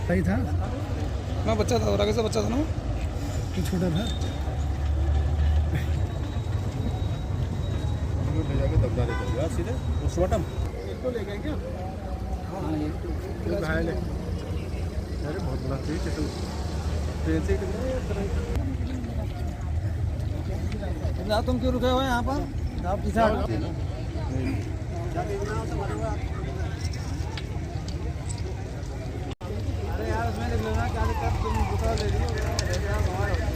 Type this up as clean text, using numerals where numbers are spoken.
सही था। मैं बच्चा था और आगे से बच्चा था ना तू छोटा था। ले जाके दबदारे कर दिया सीधे पोस्टमार्टम तो ले गए क्या? हाँ ये घायल है। अरे बहुत बड़ा चीज है ट्रेन से कितना तुम क्यों रुके हो यहाँ पर? आप पीछे हटो। अरे यार उसमें लिख लो ना क्या दिक्कत, तुम बुका ले लो।